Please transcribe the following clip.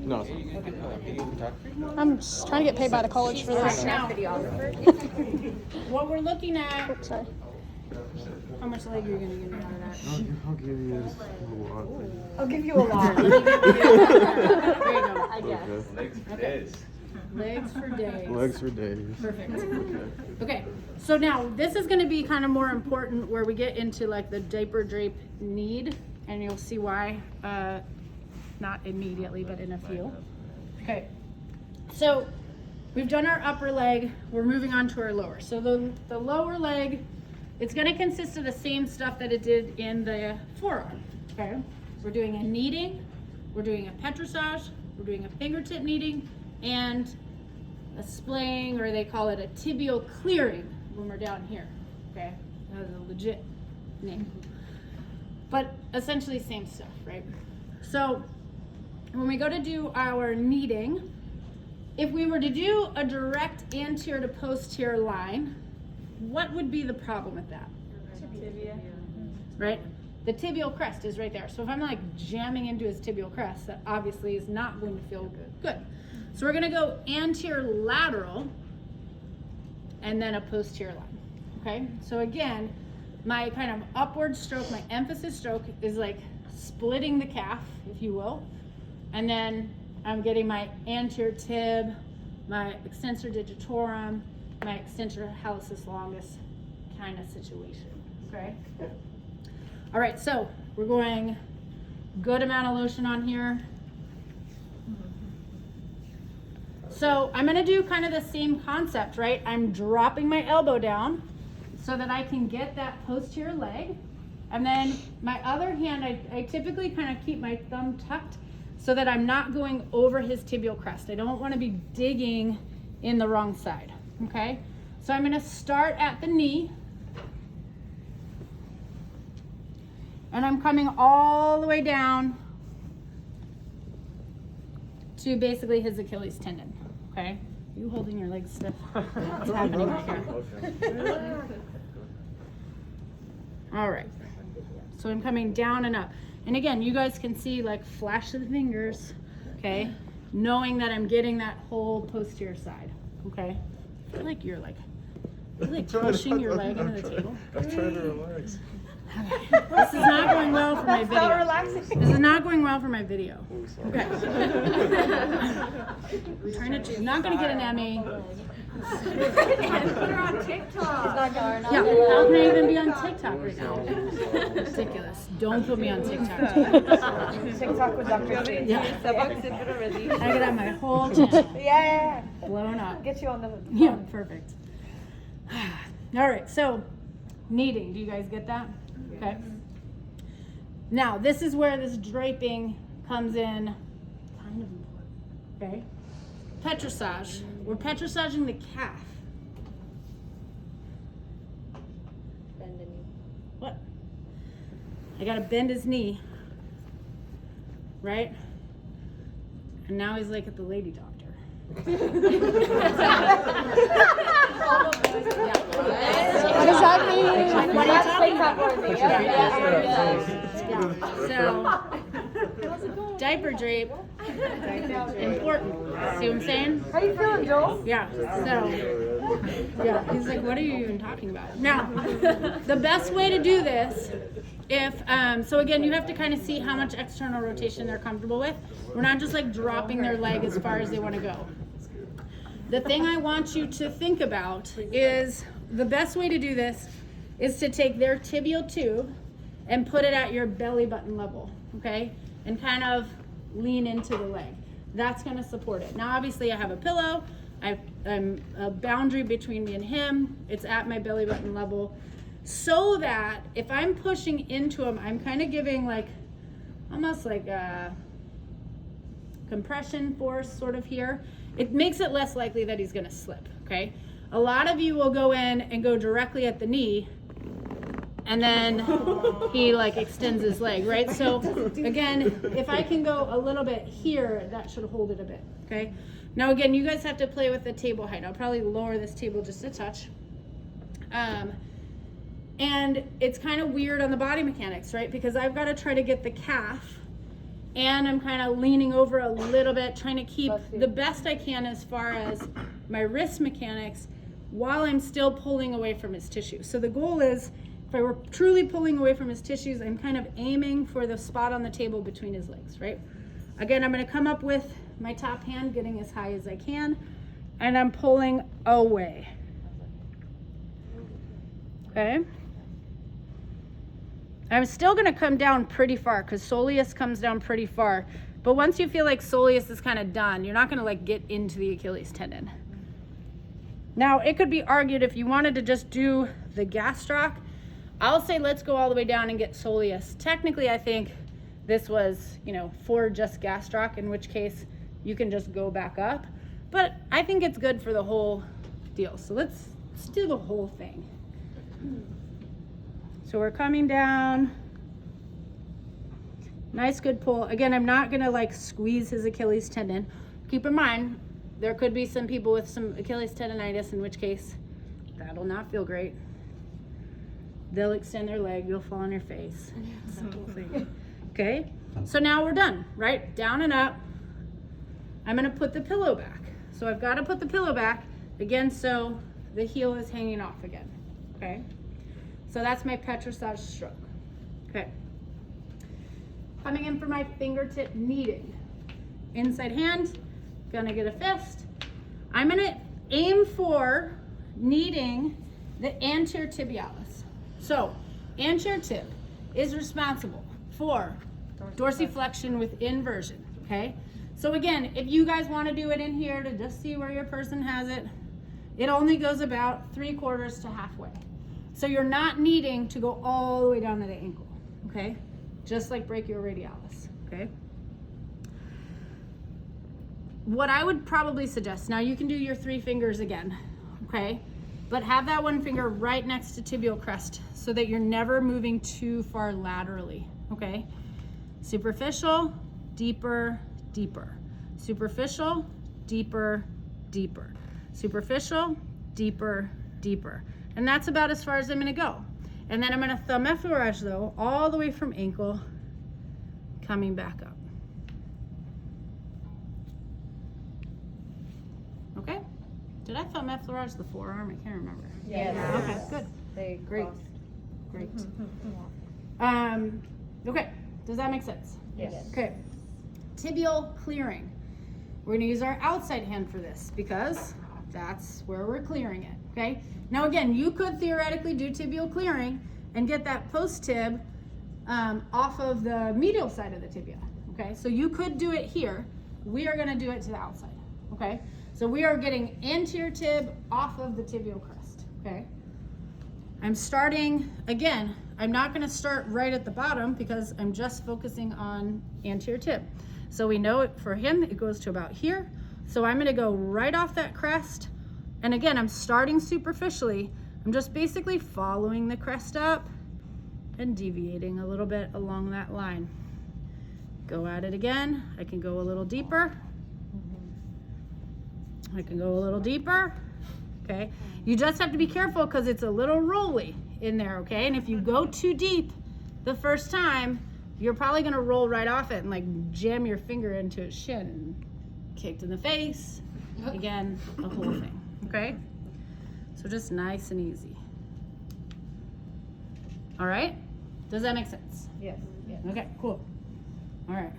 No, it's not. I'm just trying to get paid by the college for this. Now, what we're looking at, Oops, sorry. how much leg are you going to give me out of that? I'll give you a lot. I'll give you a lot. There you go. I guess. Legs for Okay. days. Legs for days. Legs for days. Perfect. Okay, so now this is going to be kind of more important where we get into like the diaper drape need, and you'll see why, not immediately, but in a few. Okay, so we've done our upper leg, we're moving on to our lower. So the lower leg, it's going to consist of the same stuff that it did in the forearm, okay? We're doing a kneading, we're doing a petrissage, we're doing a fingertip kneading, and a splaying, or they call it a tibial clearing when we're down here, okay? That is a legit name. But essentially same stuff, right? So when we go to do our kneading, if we were to do a direct anterior to posterior line, what would be the problem with that? Tibia. Right? The tibial crest is right there. So if I'm like jamming into his tibial crest, that obviously is not going to feel good. So we're gonna go anterior lateral and then a posterior line, okay? So again, my kind of upward stroke, my emphasis stroke is like splitting the calf, if you will. And then I'm getting my anterior tib, my extensor digitorum, my extensor hallucis longus kind of situation, okay? All right, so we're going good amount of lotion on here. So I'm gonna do kind of the same concept, right? I'm dropping my elbow down so that I can get that posterior leg. And then my other hand, I typically kind of keep my thumb tucked so that I'm not going over his tibial crest. I don't wanna be digging in the wrong side, okay? So I'm gonna start at the knee. And I'm coming all the way down to basically his Achilles tendon, okay? You holding your legs stiff? What's happening here? All right, so I'm coming down and up. And again, you guys can see like flash of the fingers, okay? Knowing that I'm getting that whole posterior side, okay? I feel like you're like pushing your leg into the table. I'm trying to relax. This is not going well for my That's not video. relaxing. This is not going well for my video. Okay. I'm not going to get an Emmy. Put her on TikTok. Yeah, how can I even be on TikTok right now? Ridiculous. Don't put me on TikTok. TikTok with Dr. J. Yeah. I could have my whole channel Yeah. blown up. Get you on the Yeah, perfect. All right, so kneading. Do you guys get that? Okay. Now, this is where this draping comes in kind of important, okay? Petrissage. We're petrissaging the calf. Bend the knee. What? I gotta bend his knee, right? And now he's like at the lady doctor. What does that mean? What are you talking about? So, diaper drape, important. See what I'm saying? How you feeling, Joel? Yeah, so, yeah, he's like, what are you even talking about? Now, the best way to do this, so again, you have to kind of see how much external rotation they're comfortable with. We're not just like dropping their leg as far as they want to go. The thing I want you to think about is the best way to do this is to take their tibial tube and put it at your belly button level, okay? And kind of lean into the leg. That's gonna support it. Now, obviously I have a pillow. I'm a boundary between me and him. It's at my belly button level. So that if I'm pushing into him, I'm kind of giving like, almost like a compression force sort of here. It makes it less likely that he's gonna slip, okay? A lot of you will go in and go directly at the knee and then he like extends his leg, right? So again, if I can go a little bit here, that should hold it a bit, okay? Now again, you guys have to play with the table height. I'll probably lower this table just a touch. And it's kind of weird on the body mechanics, right? Because I've got to try to get the calf and I'm kind of leaning over a little bit, trying to keep the best I can as far as my wrist mechanics while I'm still pulling away from his tissue. So the goal is, if I were truly pulling away from his tissues, I'm kind of aiming for the spot on the table between his legs, right? Again, I'm gonna come up with my top hand, getting as high as I can, and I'm pulling away. Okay? I'm still gonna come down pretty far because soleus comes down pretty far. But once you feel like soleus is kind of done, you're not gonna like get into the Achilles tendon. Now, it could be argued if you wanted to just do the gastroc, I'll say let's go all the way down and get soleus. Technically, I think this was, for just gastroc, in which case you can just go back up. But I think it's good for the whole deal. So let's do the whole thing. So we're coming down. Nice, good pull. Again, I'm not gonna like squeeze his Achilles tendon. Keep in mind, there could be some people with some Achilles tendonitis, in which case that'll not feel great. They'll extend their leg, you'll fall on your face. Simple thing. Okay, so now we're done, right? Down and up. I'm gonna put the pillow back. So I've gotta put the pillow back, again, so the heel is hanging off again, okay? So that's my petrissage stroke, okay? Coming in for my fingertip kneading. Inside hand, gonna get a fist. I'm gonna aim for kneading the anterior tibialis. So, anterior tib is responsible for dorsiflexion with inversion, okay? So again, if you guys wanna do it in here to just see where your person has it, it only goes about 3/4 to halfway. So you're not needing to go all the way down to the ankle, okay? Just like brachioradialis, okay? What I would probably suggest, now you can do your 3 fingers again, okay? But have that one finger right next to tibial crest so that you're never moving too far laterally, okay? Superficial, deeper, deeper. Superficial, deeper, deeper. Superficial, deeper, deeper. And that's about as far as I'm gonna go. And then I'm gonna thumb effleurage though, all the way from ankle, coming back up. Okay? Did I thumb effleurage the forearm? I can't remember. Yes. Okay, good. They Great. crossed. Great. Okay, does that make sense? Yes. Okay, tibial clearing. We're gonna use our outside hand for this because that's where we're clearing it, okay? Now again, you could theoretically do tibial clearing and get that post tib off of the medial side of the tibia, okay? So you could do it here. We are gonna do it to the outside, okay? So we are getting anterior tib off of the tibial crest, okay? I'm starting, again, I'm not gonna start right at the bottom because I'm just focusing on anterior tib. So we know for him, it goes to about here. So I'm gonna go right off that crest. And again, I'm starting superficially. I'm just basically following the crest up and deviating a little bit along that line. Go at it again. I can go a little deeper. I can go a little deeper, okay? You just have to be careful because it's a little rolly in there, okay? And if you go too deep the first time, you're probably gonna roll right off it and like jam your finger into his shin and kicked in the face. Again, the whole thing, okay? So just nice and easy. All right, does that make sense? Yes. Yes. Okay, cool. All right.